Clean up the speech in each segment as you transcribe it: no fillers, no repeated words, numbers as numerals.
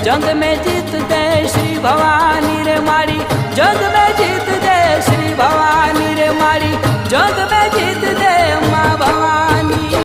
जग में जीत दे श्री भवानी रे मारी, जग में जीत दे श्री भवानी रे मारी, जग में जीत दे माँ भवानी।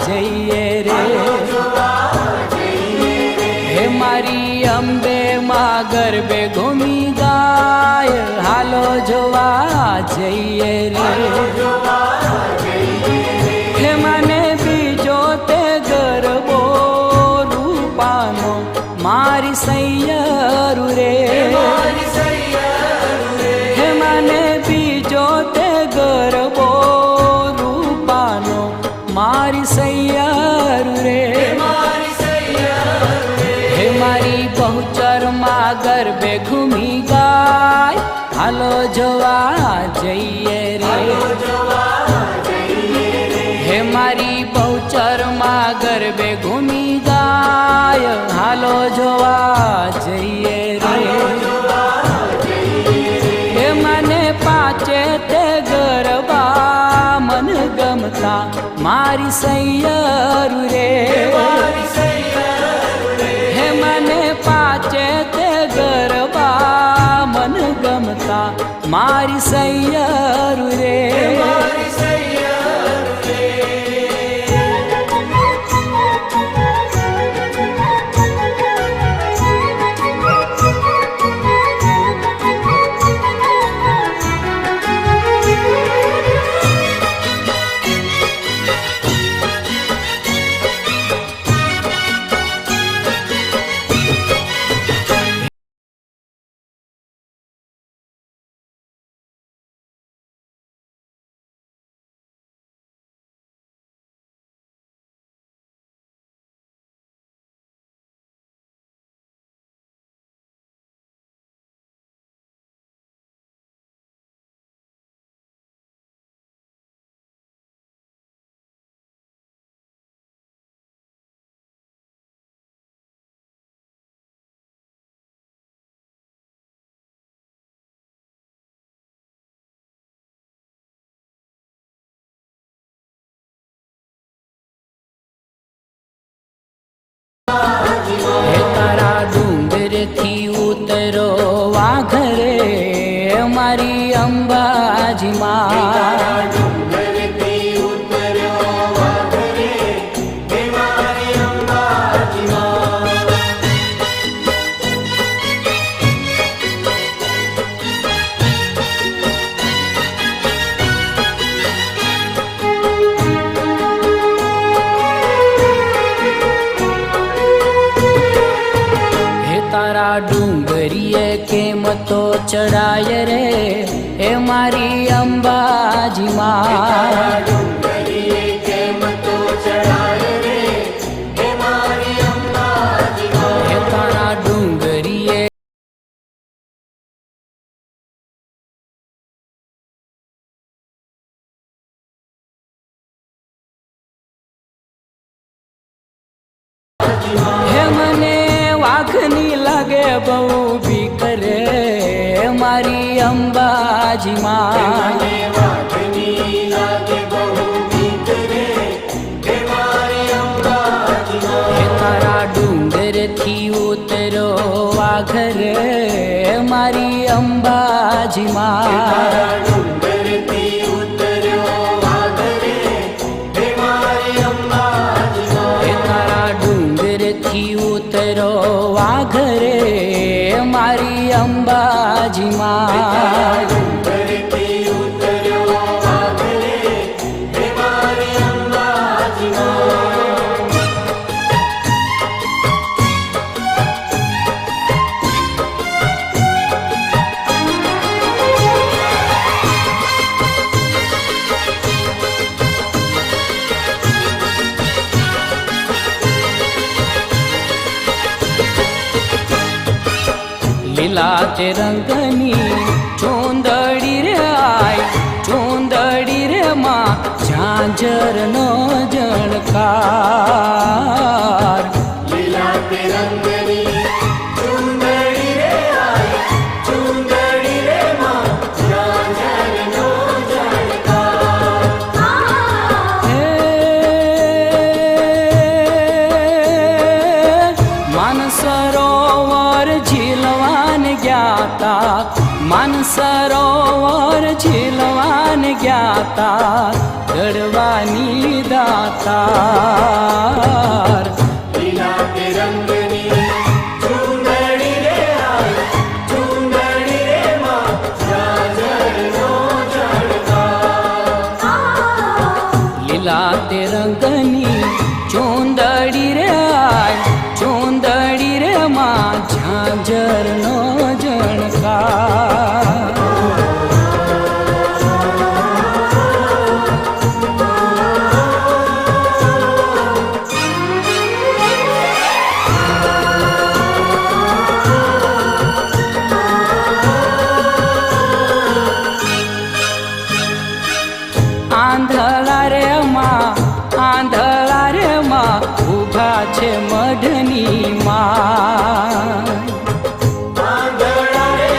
જઈએ રે. હે મારી અંબે માં ગરબે ઘૂમી ગાય, હાલો જોવા જઈએ રે. હે મને બીજો તે ગરબો રૂપાનો મારી સૈયર રે. હે મને બીજો તે ગરબો રૂપાનો મારી સૈયર રે. હે મારી બહુચર માં ગરબે ઘૂમી ગાય, હાલો જોવા જઈએ રે. હે મારી બહુચર માં ગરબે ઘૂમી ગાય, હાલો જોવા જઈએ રે. હે મને પાંચે તે ગરબા મન ગમતા મારી સૈયર રે. હે મને પાંચે તે ગરબા મન ગમતા મારી સૈયર રે. હે તારા ડુંગર થી ઉતરો વાઘરે મારી અંબાજી માં. ડુંગરીએ કેમ તો ચડાય રે એ મારી અંબાજી માં. હે તારા ડુંગરીએ હે મને વાઘની લાગે બહુ બીક રે મારી અંબાજી માં. હે તારા ડુંગર થી ઉતરો વાઘરે મારી અંબાજી માં. થી ઉતરો વાઘરે મારી અંબાજી માં. લીલા તે રંગની ચૂંદડી રે આય, ચૂંદડી રે માં ઝાંઝરનો જણકાર. લીલા તે રંગની ચૂંદડી રે આય, ચૂંદડી રે માં ઝાંઝરનો જણકાર. હે માનસરોવર ઝીલવાન ગયા તા માનસરોવર ઝીલવાન જ્ઞાતા દડવાની દાતાર લીલા તે રંગની ચૂંદડી રે આય ચૂંદડી રે માં ઝાંઝરનો ઝળકાર લીલા તે રંગની ચૂંદડી રે આય ચૂંદડી રે માં ઝાંઝરનો જણકાર આંધળા રે માં ઊભા છે મઢની માં આંધળા રે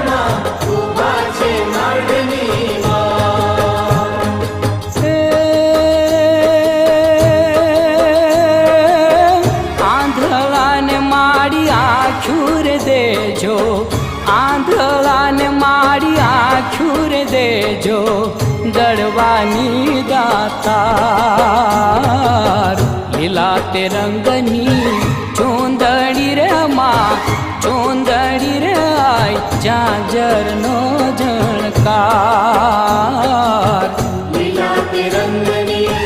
માં ઊભા છે મઢની માં આંધળાને મારી આંખુર દેજો આંધળાને મારી આંખુર દેજો દડવાની દાતાર લીલા તે રંગની ચૂંદડી રે માં ચૂંદડી રે આય ઝાંઝરનો જણકાર લીલા તે રંગની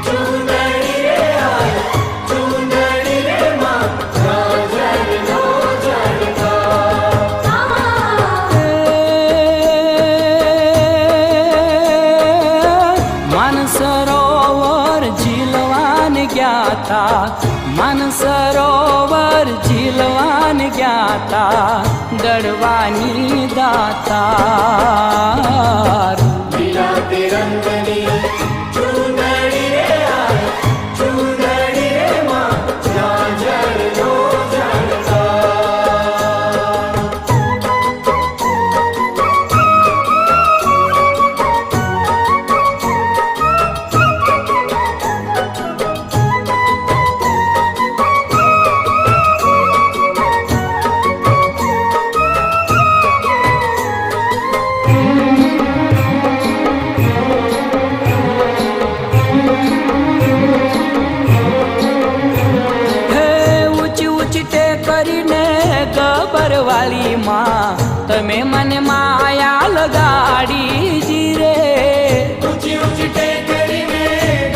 ચૂંદડી રે આય ચૂંદડી રે માં ઝાંઝરનો માનસરોવર ઝીલવાન જ્ઞાતા માનસરોવર ઝીલવાન જ્ઞાતા દડવાની દાતાર લીલા તે રંગની ચૂંદડી રે આય ચૂંદડી રે માં ઝાંઝરનો ઝળકાર વાલી માં તમે મને માયા લગાડી જી રે ઊંચી ઊંચી ટેકરીને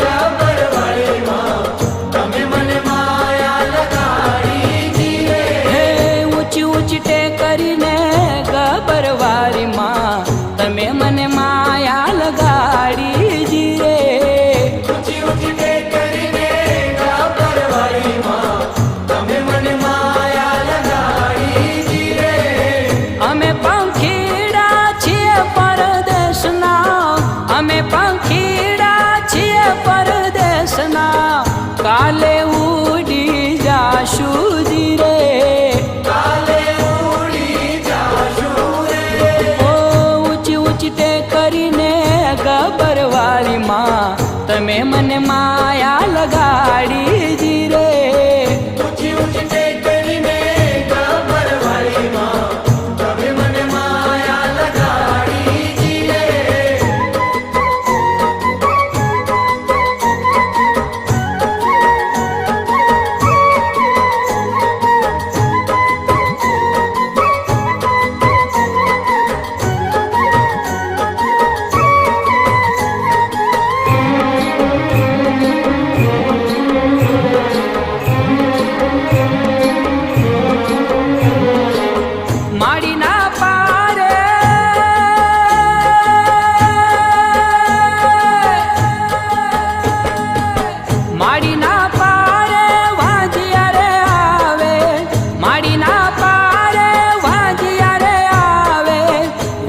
ગબ્બરવાળી માં તમે મને માયા લગાડી જીરે હે ઊંચી ઊંચી ટેકરીને ગબ્બરવાળી માં તમે મને માયા લગાડી જી રે ઊંચી ઊંચી ટેકરીને ગબ્બરવાળી માં તમે મને માયા લગાડી જીરે અમે પંખીડા છીએ પરદેશના અમે પંખીડા છીએ પરદેશના કાલે ઉડી જાશું જી રે કાલે ઉડી જાશું રે ઓ ઊંચી ઊંચી તે કરીને ગબ્બરવાળી માં તમે મને માયા લગાડી જી રે ઊંચી ઊંચી ટેકરીને ગબ્બરવાળી માં તમે મને માયા લગાડી જીરે માડીના પારે માડીના પારે વાંજિયા રે આવે માડીના પારે વાંજિયા રે આવે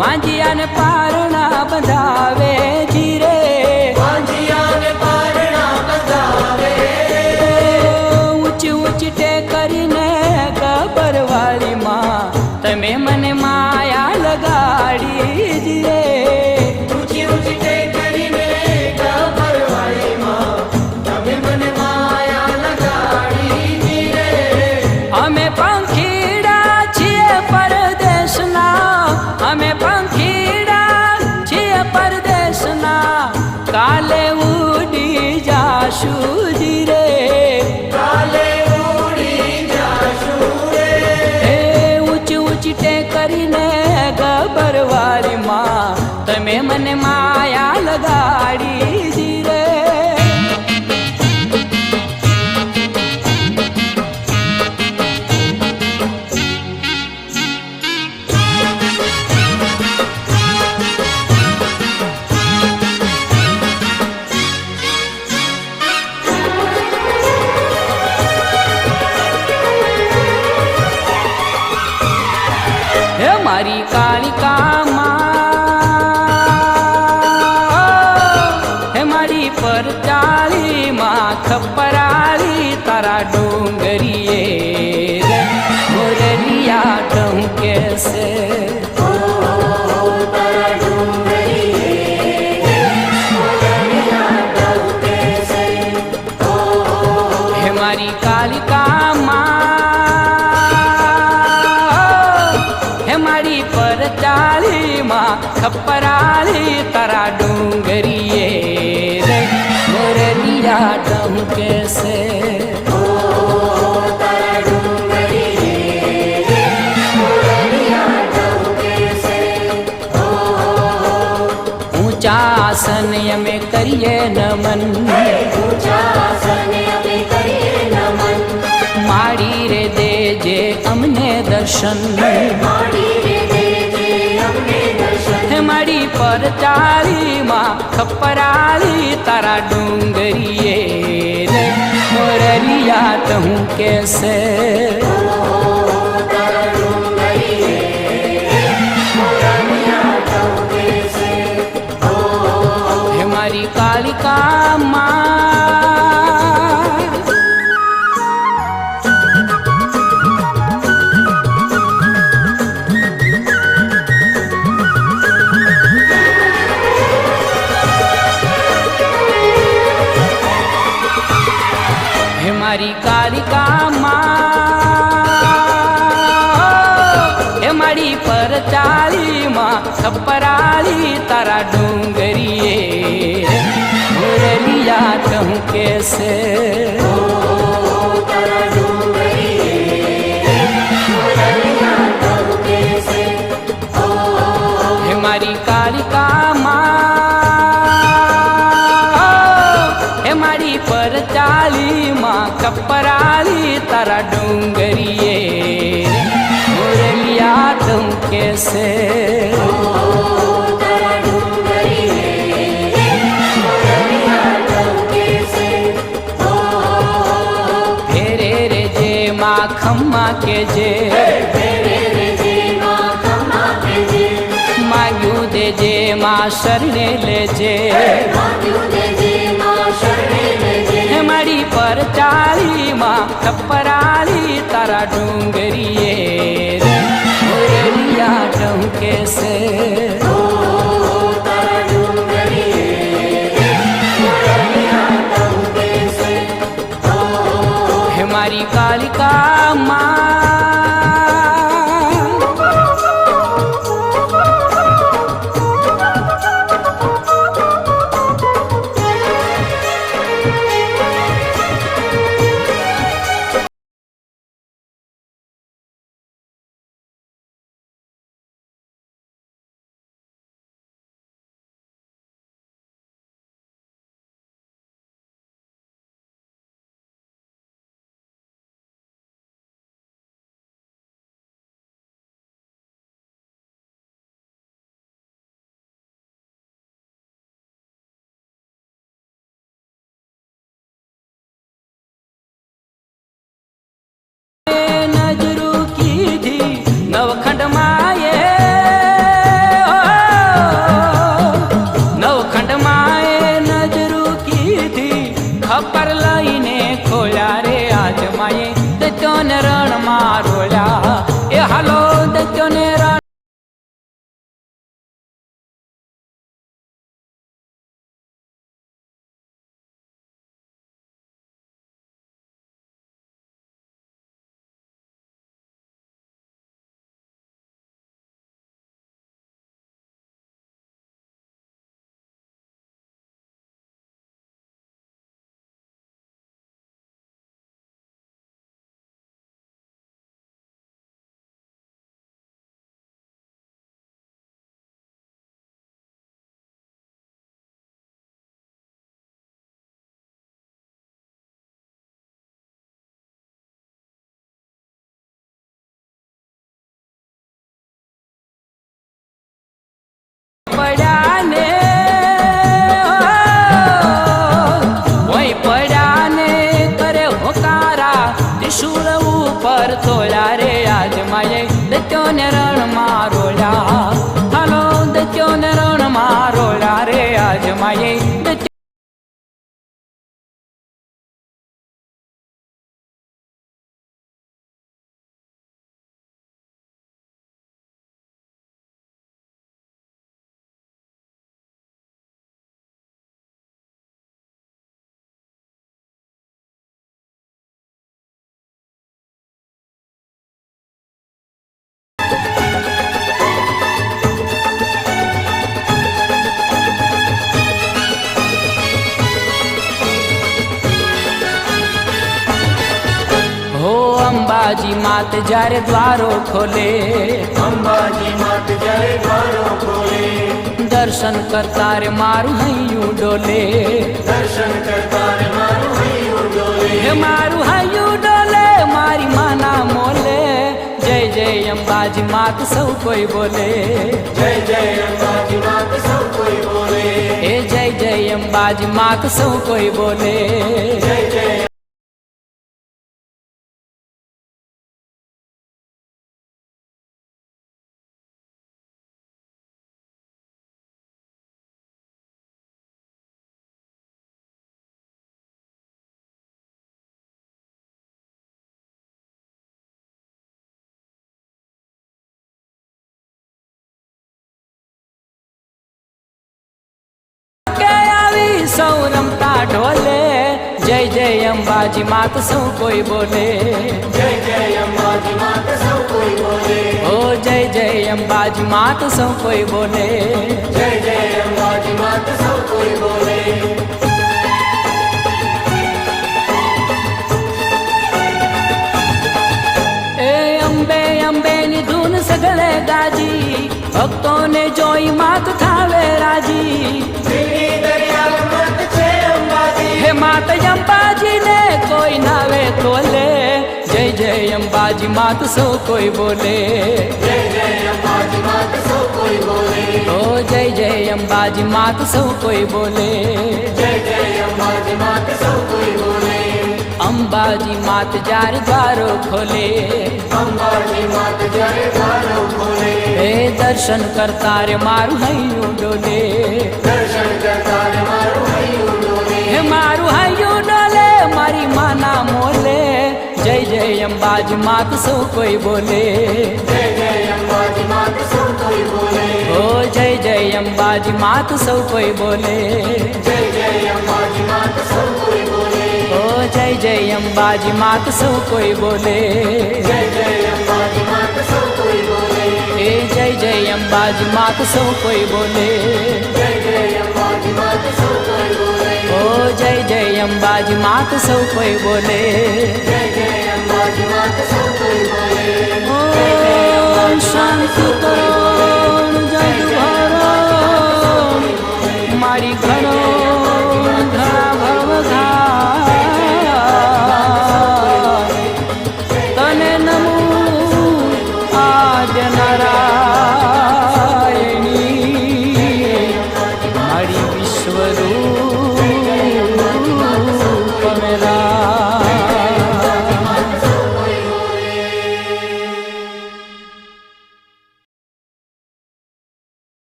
વાંજિયાને પારણા બંધાવે જી રે વાંજિયાને પારણા બંધાવે ઊંચી ઊંચી ટેકરીને ગબ્બરવાળી માં તમે મને માયા લગાડી જી રે ઊંચી ઊંચી ટેકરીને ગબ્બરવાળી માં તમે મને માયા લગાડી જીરે અમે પંખીડા છીએ પર તમે મને માયા લગાડી દી રે. હે મારી કાળિકા માં, હે મારી પરચાળી માં ખપરાળી તારા ડુંગરીએ રે મોરલિયા ટહુકે છે. હે મારી કાળિકા માં, હે મારી પરચાળી માં ખપરાળી તારા ડુંગરીએ રે મોરલિયા ટહુકે છે. ઊંચા આસન અમે કરીએ નમન, માડી રે દેજે અમને દર્શન. હે મારી પરચાળી માં ખપરાળી તારા ડુંગરીએ રે મોરલિયા ટહુકે છે. હે મારી કાળિકા માં, હે મારી કાળિકા માં, હે મારી પરચાળી માં ખપરાળી તારા ડુંગરીએ મોરલિયા ટહુકે છે. હે મારી કાળિકા માં, હે મારી પરચાળી માં ખપરાળી તારા ડુંગરીએ મોરલિયા ટહુકે છે. ફેરે રે જે માં ખમ્મા કેજે, માગ્યું દેજે માં શરણે લેજે. હે મારી પરચાળી માં ખપરાળી તારા ડુંગરીએ રે મોરલિયા ટહુકે છે. હે મારી કાળિકા માં, નજરું કીધી નવખંડ માએ, નવખંડ માએ નજરું કીધી ખપર લઈને ખોલ્યા રે આજ માએ દત્યોને રણ માં રોળ્યા. એ હાલો દત્યોને રણ દત્યોને રણમાં રોળ્યા, હાલો દત્યોને રણમાં રોળ્યા રે આજ માયે દત્યો. હો અંબાજી માત જ્યારે દ્વારો ખોલે, અંબાજી માત જય દ્વારો ખોલે, દર્શન કરતા રે મારું હૈયું ડોલે, દર્શન કરતા ને મારું હૈયું ડોલે. હે મારું હૈયું ડોલે મારી માના મોલે. જય જય અંબાજી માત સૌ કોઈ બોલે, જય જય અંબાજી માત સૌ કોઈ બોલે, હે જય જય અંબાજી માત સૌ કોઈ બોલે. જય જય કે આવી સૌ રમતા ઢોલે, જય જય અંબાજી માત સૌ કોઈ બોલે, જય જય અંબાજી માત સૌ કોઈ બોલે, ઓ જય જય અંબાજી માત સૌ કોઈ બોલે. જય જય અંબાજી માત સૌ કોઈ બોલે. એ અંબે અંબે ની ધૂન સગળે ગાજી, ભક્તોને જોઈ માત થાવે રાજી. દિલ્હી દરિયા મત છે અંબાજી, હે માત અંબાજી ને કોઈ નાવે તોલે, જય જય અંબાજી માત સૌ કોઈ બોલે, જય જય અંબાજી માત સૌ કોઈ બોલે, ઓ જય જય અંબાજી માત સૌ કોઈ બોલે. જય જય અંબાજી માત સૌ કોઈ બોલે. અંબાજી માત જ્યારે દ્વારો ખોલે, અંબાજી માત જય દ્વારો ખોલે, હે દર્શન કરતા રે મારું હૈયું ડોલે, દર્શન કરતા ને મારું હૈયું ડોલે, હે મારું હૈયું ડોલે મારી માના મોલે. જય જય અંબાજી માત સૌ કોઈ બોલે, જય જય અંબાજી માત સૌ કોઈ બોલે, ઓ જય જય અંબાજી માત સૌ કોઈ બોલે, જય જય અંબાજી માત સૌ કોઈ બોલે, ઓ જય જય અંબાજી માત સૌ કોઈ બોલે, જય જય અંબાજી માત સૌ કોઈ બોલે, એ જય જય અંબાજી માત સૌ કોઈ બોલે, જય જય અંબાજી માત સૌ કોઈ બોલે, ઓ જય જય અંબાજી માત સૌ કોઈ બોલે, જય જય અંબાજી માત સૌ કોઈ બોલે. ઓ